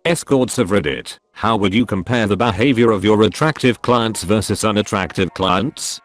Escorts of Reddit. How would you compare the behavior of your attractive clients versus unattractive clients?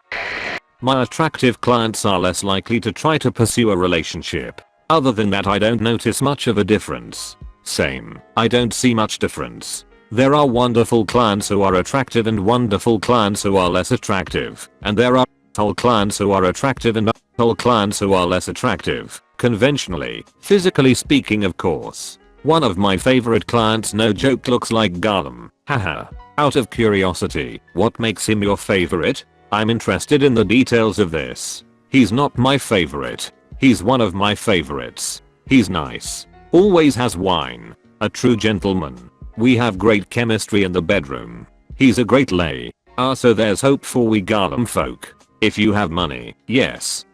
My attractive clients are less likely to try to pursue a relationship. Other than that, I don't notice much of a difference. Same, I don't see much difference. There are wonderful clients who are attractive and wonderful clients who are less attractive, and there are asshole clients who are attractive and asshole clients who are less attractive, conventionally, physically speaking, of course. One of my favorite clients, no joke, looks like Gollum. Haha. Out of curiosity, what makes him your favorite? I'm interested in the details of this. He's not my favorite. He's one of my favorites. He's nice. Always has wine. A true gentleman. We have great chemistry in the bedroom. He's a great lay. So there's hope for we Gollum folk. If you have money, yes.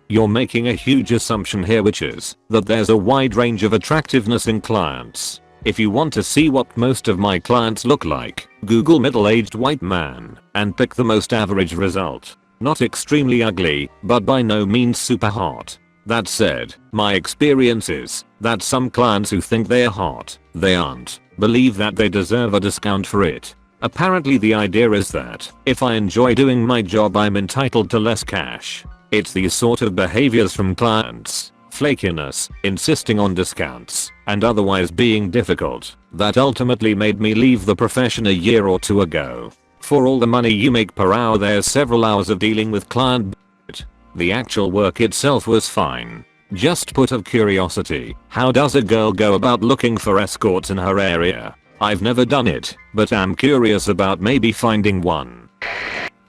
You're making a huge assumption here, which is that there's a wide range of attractiveness in clients. If you want to see what most of my clients look like, Google middle-aged white man and pick the most average result. Not extremely ugly, but by no means super hot. That said, my experience is that some clients who think they're hot, they aren't, believe that they deserve a discount for it. Apparently the idea is that if I enjoy doing my job, I'm entitled to less cash. It's these sort of behaviors from clients, flakiness, insisting on discounts, and otherwise being difficult, that ultimately made me leave the profession a year or two ago. For all the money you make per hour, there's several hours of dealing with client bullshit. The actual work itself was fine. Just put of curiosity, how does a girl go about looking for escorts in her area? I've never done it, but I'm curious about maybe finding one.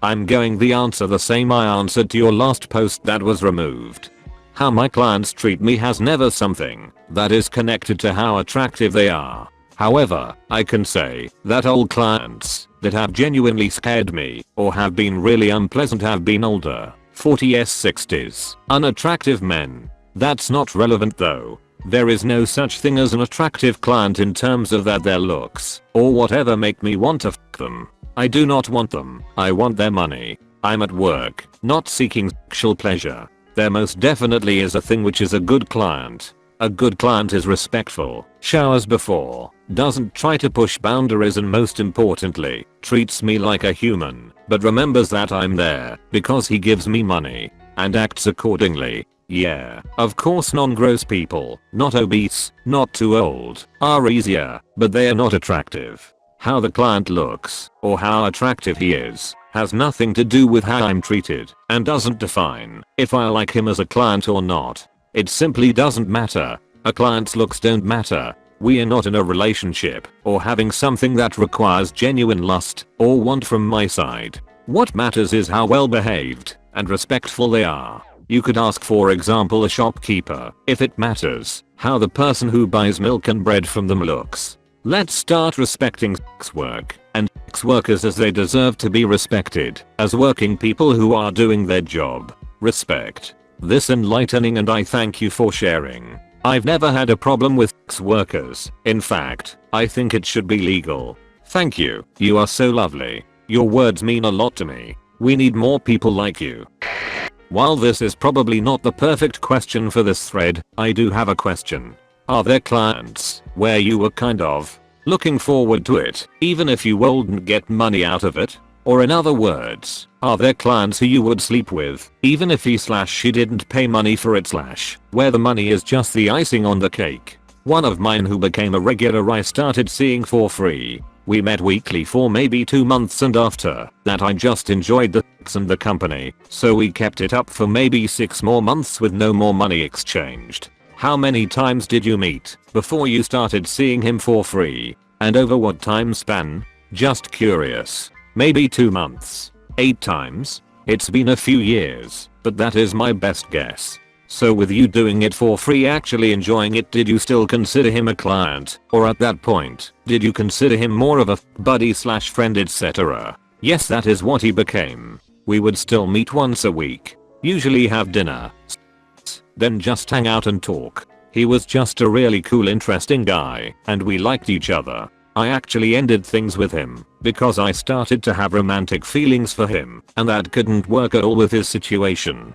I'm going the answer the same I answered to your last post that was removed. How my clients treat me has never something that is connected to how attractive they are. However, I can say that old clients that have genuinely scared me or have been really unpleasant have been older, 40s, 60s, unattractive men. That's not relevant though. There is no such thing as an attractive client in terms of that their looks or whatever make me want to f them. I do not want them. I want their money. I'm at work, not seeking sexual pleasure. There most definitely is a thing which is a good client. A good client is respectful, showers before, doesn't try to push boundaries, and most importantly, treats me like a human, but remembers that I'm there because he gives me money and acts accordingly. Yeah, of course non-gross people, not obese, not too old, are easier, but they are not attractive. How the client looks, or how attractive he is, has nothing to do with how I'm treated, and doesn't define if I like him as a client or not. It simply doesn't matter. A client's looks don't matter. We are not in a relationship, or having something that requires genuine lust, or want from my side. What matters is how well behaved, and respectful they are. You could ask, for example, a shopkeeper, if it matters, how the person who buys milk and bread from them looks. Let's start respecting sex work and sex workers as they deserve to be respected, as working people who are doing their job. Respect. This enlightening, and I thank you for sharing. I've never had a problem with sex workers. In fact, I think it should be legal. Thank you. You are so lovely. Your words mean a lot to me. We need more people like you. While this is probably not the perfect question for this thread, I do have a question. Are there clients where you were kind of looking forward to it, even if you wouldn't get money out of it? Or in other words, are there clients who you would sleep with, even if he/she didn't pay money for it/ where the money is just the icing on the cake? One of mine who became a regular I started seeing for free. We met weekly for maybe 2 months, and after that I just enjoyed the sex and the company, so we kept it up for maybe 6 more months with no more money exchanged. How many times did you meet before you started seeing him for free? And over what time span? Just curious. Maybe 2 months. 8 times? It's been a few years, but that is my best guess. So with you doing it for free, actually enjoying it, did you still consider him a client? Or at that point, did you consider him more of a buddy/friend, etc.? Yes, that is what he became. We would still meet once a week. Usually have dinner. Then just hang out and talk. He was just a really cool, interesting guy, and we liked each other. I actually ended things with him because I started to have romantic feelings for him and that couldn't work at all with his situation.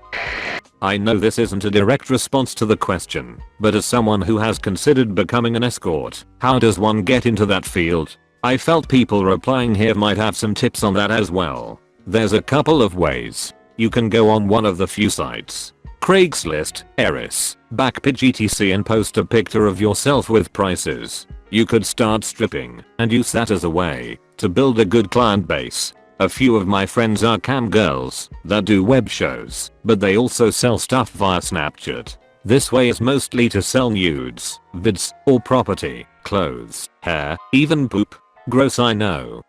I know this isn't a direct response to the question, but as someone who has considered becoming an escort, how does one get into that field? I felt people replying here might have some tips on that as well. There's a couple of ways. You can go on one of the few sites. Craigslist, Eris, Backpage etc. and post a picture of yourself with prices. You could start stripping and use that as a way to build a good client base. A few of my friends are cam girls that do web shows, but they also sell stuff via Snapchat. This way is mostly to sell nudes, vids, or property, clothes, hair, even poop. Gross, I know.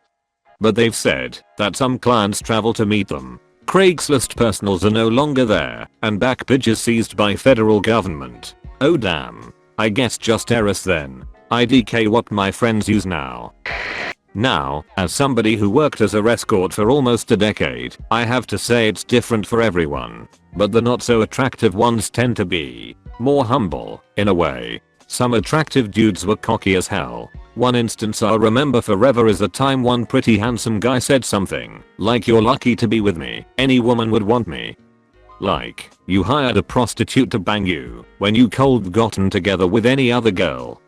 But they've said that some clients travel to meet them. Craigslist personals are no longer there, and Backpage is seized by federal government. Oh damn. I guess just Eris then. IDK what my friends use now. Now, as somebody who worked as a escort for almost a decade, I have to say it's different for everyone. But the not so attractive ones tend to be more humble, in a way. Some attractive dudes were cocky as hell. One instance I'll remember forever is the time one pretty handsome guy said something like, "You're lucky to be with me, any woman would want me." Like, you hired a prostitute to bang you when you cold gotten together with any other girl.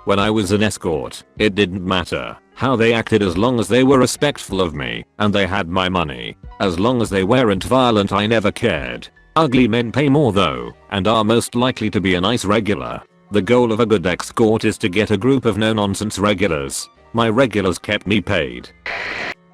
When I was an escort, it didn't matter how they acted as long as they were respectful of me and they had my money. As long as they weren't violent, I never cared. Ugly men pay more though and are most likely to be a nice regular. The goal of a good escort is to get a group of no-nonsense regulars. My regulars kept me paid.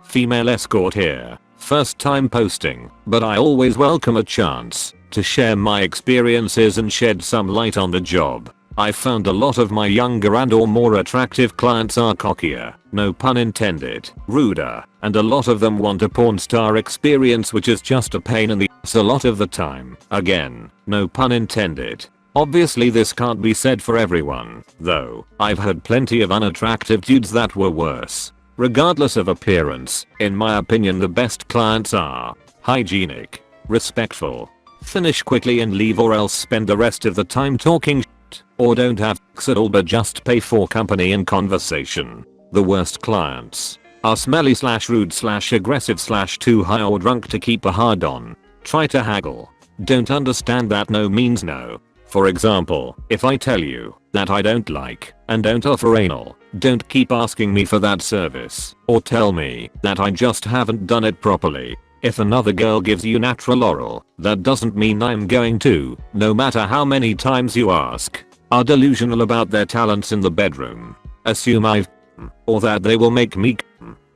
Female escort here. First time posting, but I always welcome a chance to share my experiences and shed some light on the job. I found a lot of my younger and or more attractive clients are cockier, no pun intended, ruder, and a lot of them want a porn star experience, which is just a pain in the ass a lot of the time. Again, no pun intended. Obviously this can't be said for everyone, though. I've heard plenty of unattractive dudes that were worse. Regardless of appearance, in my opinion the best clients are hygienic, respectful, finish quickly and leave, or else spend the rest of the time talking shit, or don't have sex at all but just pay for company and conversation. The worst clients are smelly / rude / aggressive / too high or drunk to keep a hard on. Try to haggle. Don't understand that no means no. For example, if I tell you that I don't like and don't offer anal, don't keep asking me for that service, or tell me that I just haven't done it properly. If another girl gives you natural oral, that doesn't mean I'm going to, no matter how many times you ask. Are delusional about their talents in the bedroom. Assume I've or that they will make me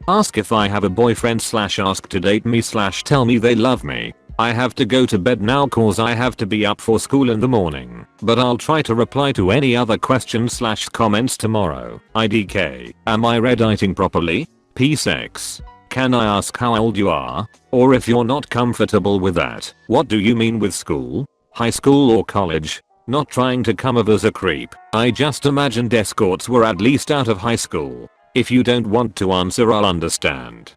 ask if I have a boyfriend / ask to date me / tell me they love me. I have to go to bed now cause I have to be up for school in the morning, but I'll try to reply to any other questions / comments tomorrow. IDK. Am I redditing properly? P6. Can I ask how old you are? Or if you're not comfortable with that, what do you mean with school? High school or college? Not trying to come off as a creep. I just imagined escorts were at least out of high school. If you don't want to answer, I'll understand.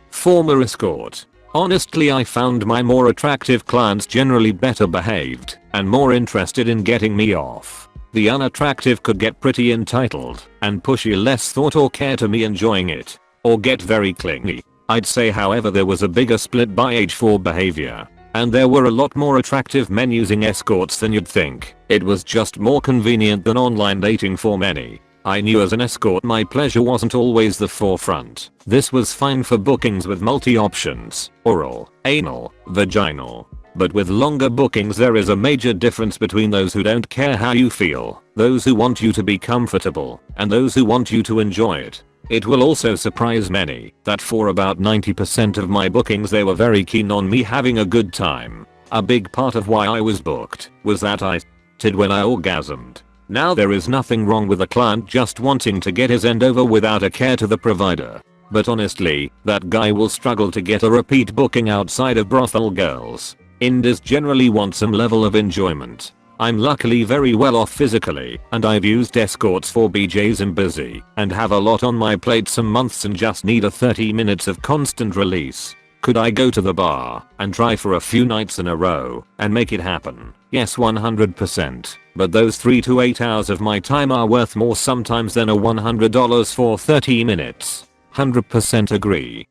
Former escort. Honestly, I found my more attractive clients generally better behaved and more interested in getting me off. The unattractive could get pretty entitled and pushy, less thought or care to me enjoying it, or get very clingy. I'd say however there was a bigger split by age for behavior, and there were a lot more attractive men using escorts than you'd think. It was just more convenient than online dating for many. I knew as an escort my pleasure wasn't always the forefront. This was fine for bookings with multi-options, oral, anal, vaginal. But with longer bookings there is a major difference between those who don't care how you feel, those who want you to be comfortable, and those who want you to enjoy it. It will also surprise many that for about 90% of my bookings they were very keen on me having a good time. A big part of why I was booked was that I did when I orgasmed. Now there is nothing wrong with a client just wanting to get his end over without a care to the provider. But honestly, that guy will struggle to get a repeat booking outside of brothel girls. Indies generally want some level of enjoyment. I'm luckily very well off physically, and I've used escorts for BJs and busy, and have a lot on my plate some months and just need a 30 minutes of constant release. Could I go to the bar and try for a few nights in a row and make it happen? Yes, 100%. But those 3 to 8 hours of my time are worth more sometimes than a $100 for 30 minutes. 100% agree.